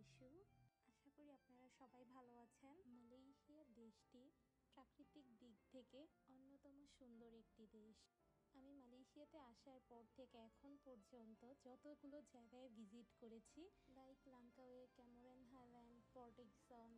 Issue. আশা করি আপনারা সবাই ভালো আছেন। মালয়েশিয়া দেশটি প্রাকৃতিক দিক থেকে অন্যতম সুন্দর একটি দেশ। আমি মালয়েশিয়াতে আসার পর থেকে এখন পর্যন্ত যতগুলো জায়গায় ভিজিট করেছি, লাইক লাংকাওয়ে, ক্যামোরেন হাইল্যান্ড, পর্ট এক্সন,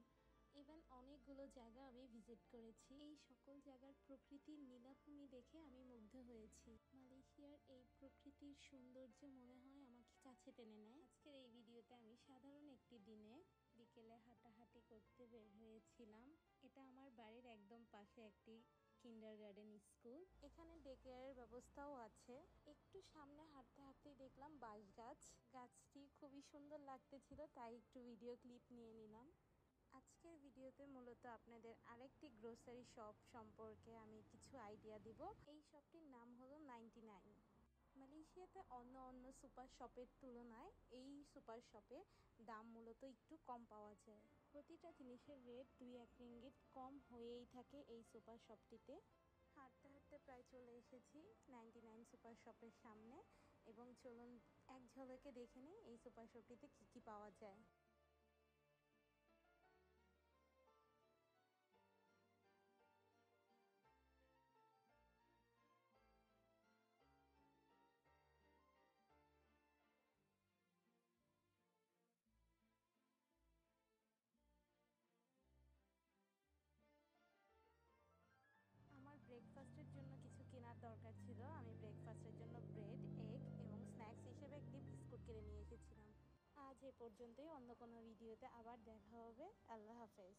ইভেন অনেকগুলো জায়গা আমি ভিজিট করেছি। এই সকল জায়গার প্রকৃতির নীলাভূমি দেখে আমি মুগ্ধ হয়েছি। মালয়েশিয়ার এই প্রকৃতির সৌন্দর্য মনে হয় আমাকে কাছে টেনে নেয়। আজকের এই ভিডিওতে আমি সাধারণ একটি দিনে বিকেলে হাঁটাহাঁটি করতে বের হয়েছিলাম। এটা আমার বাড়ির একদম পাশে একটি কিন্ডারগার্টেন স্কুল। এখানে ডে কেয়ারের ব্যবস্থাও আছে। একটু সামনে হাঁটতে হাঁটতেই দেখলাম বাঁশ গাছ। গাছটি খুবই সুন্দর লাগতেছিল, তাই একটু ভিডিও ক্লিপ নিয়ে নিলাম। আজকের ভিডিওতে মূলত আপনাদের আরেকটি গ্রোসারি শপ সম্পর্কে আমি কিছু আইডিয়া দিব। এই শপটির নাম হলো 99। মালয়েশিয়াতে অন্য সুপার শপের তুলনায় এই সুপার শপে দাম মূলত একটু কম পাওয়া যায়। প্রতিটা জিনিসের রেট 2-1 রিঙ্গিট কম হয়েই থাকে এই সুপার শপটিতে। হাঁটতে হাঁটতে প্রায় চলে এসেছি 99 সুপার শপের সামনে, এবং চলুন এক ঝলকে দেখে নিই এই সুপার শপটিতে কী কী পাওয়া যায়। আমার ব্রেকফাস্টের জন্য কিছু কেনার দরকার ছিল। আমি ব্রেকফাস্টের জন্য ব্রেড, এগ এবং স্ন্যাক্স হিসেবে একটি বিস্কুট কিনে নিয়ে এসেছিলাম। আজ এ পর্যন্তই। অন্য কোনো ভিডিওতে আবার দেখা হবে। আল্লাহ হাফেজ।